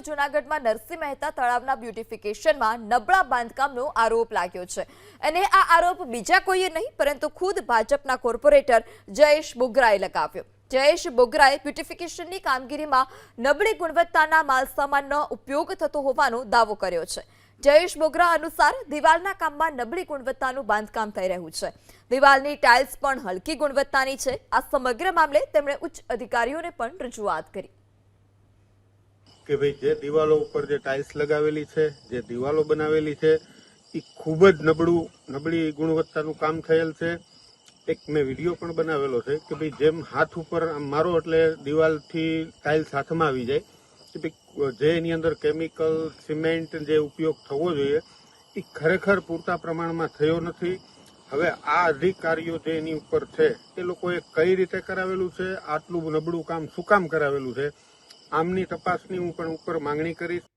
જૂનાગઢમાં નરસિંહ મહેતા તળાવના બ્યુટિફિકેશનમાં નબળા બાંધકામનો આરોપ લાગ્યો છે અને આ આરોપ બીજા કોઈએ નહીં પરંતુ ખુદ ભાજપના કોર્પોરેટર જયેશ બોગરાએ લગાવ્યો। જયેશ બોગરાએ બ્યુટિફિકેશનની કામગીરીમાં નબળી ગુણવત્તાના માલસામાનનો ઉપયોગ થતો હોવાનો દાવો કર્યો છે। જયેશ બોગરા અનુસાર દિવાલના કામમાં નબળી ગુણવત્તાનું બાંધકામ થઈ રહ્યું છે। દિવાલની ટાઇલ્સ પણ હલકી ગુણવત્તાની છે। આ સમગ્ર મામલે તેમણે ઉચ્ચ અધિકારીઓને પણ રજૂઆત કરી કે ભાઈ જે દિવાલો ઉપર જે ટાઇલ્સ લગાવેલી છે, જે દિવાલો બનાવેલી છે એ ખૂબ જ નબળી ગુણવત્તાનું કામ થયેલ છે। એક મેં વિડીયો પણ બનાવેલો છે કે ભાઈ જેમ હાથ ઉપર મારો એટલે દિવાલથી ટાઇલ્સ હાથમાં આવી જાય કે ભાઈ જે એની અંદર કેમિકલ સિમેન્ટ જે ઉપયોગ થવો જોઈએ એ ખરેખર પૂરતા પ્રમાણમાં થયો નથી। હવે આ અધિકારીઓ જે એની ઉપર છે એ લોકોએ કઈ રીતે કરાવેલું છે, આટલું નબળું કામ શું કામ કરાવેલું છે, આમની તપાસની હું પણ ઉપર માંગણી કરીશ।